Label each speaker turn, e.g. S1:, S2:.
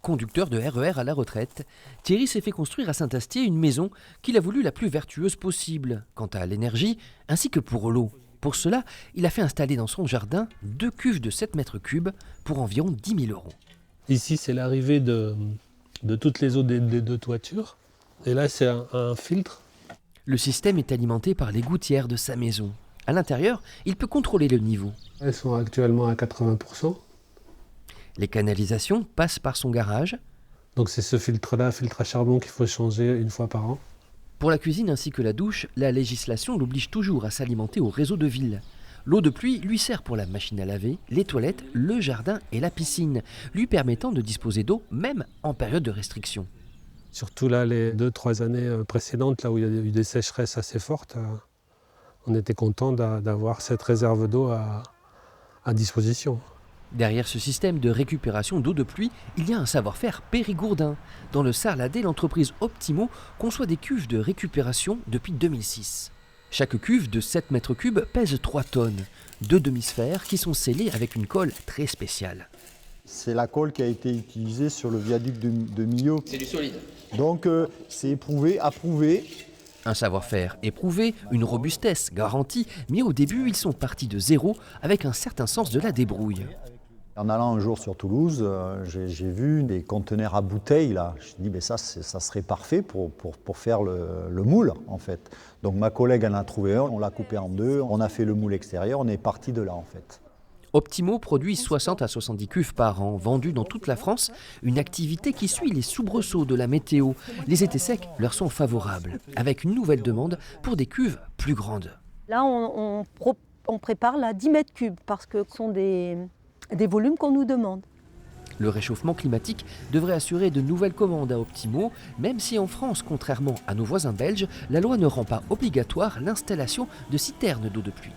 S1: Conducteur de RER à la retraite, Thierry s'est fait construire à Saint-Astier une maison qu'il a voulu la plus vertueuse possible, quant à l'énergie ainsi que pour l'eau. Pour cela, il a fait installer dans son jardin 2 cuves de 7 mètres cubes pour environ 10 000 €.
S2: Ici, c'est l'arrivée de toutes les eaux des 2 toitures. Et là, c'est un filtre.
S1: Le système est alimenté par les gouttières de sa maison. À l'intérieur, il peut contrôler le niveau.
S2: Elles sont actuellement à 80%.
S1: Les canalisations passent par son garage.
S2: Donc c'est ce filtre-là, filtre à charbon, qu'il faut changer une fois par an.
S1: Pour la cuisine ainsi que la douche, la législation l'oblige toujours à s'alimenter au réseau de ville. L'eau de pluie lui sert pour la machine à laver, les toilettes, le jardin et la piscine, lui permettant de disposer d'eau même en période de restriction.
S2: Surtout là, les 2-3 années précédentes, là où il y a eu des sécheresses assez fortes, on était content d'avoir cette réserve d'eau à disposition.
S1: Derrière ce système de récupération d'eau de pluie, il y a un savoir-faire périgourdin. Dans le Sarladais, l'entreprise Optimo conçoit des cuves de récupération depuis 2006. Chaque cuve de 7 mètres cubes pèse 3 tonnes, 2 demi-sphères qui sont scellées avec une colle très spéciale.
S3: C'est la colle qui a été utilisée sur le viaduc de Millau.
S1: C'est du solide.
S3: Donc c'est éprouvé, approuvé.
S1: Un savoir-faire éprouvé, une robustesse garantie, mais au début, ils sont partis de zéro avec un certain sens de la débrouille.
S3: En allant un jour sur Toulouse, j'ai vu des conteneurs à bouteilles là. Je me dis, ça serait parfait pour faire le moule en fait. Donc ma collègue en a trouvé un, on l'a coupé en 2, on a fait le moule extérieur, on est parti de là en fait.
S1: Optimo produit 60 à 70 cuves par an, vendues dans toute la France, une activité qui suit les soubresauts de la météo. Les étés secs leur sont favorables, avec une nouvelle demande pour des cuves plus grandes.
S4: Là, on prépare la 10 mètres cubes parce que ce sont des volumes qu'on nous demande.
S1: Le réchauffement climatique devrait assurer de nouvelles commandes à Optimo, même si en France, contrairement à nos voisins belges, la loi ne rend pas obligatoire l'installation de citernes d'eau de pluie.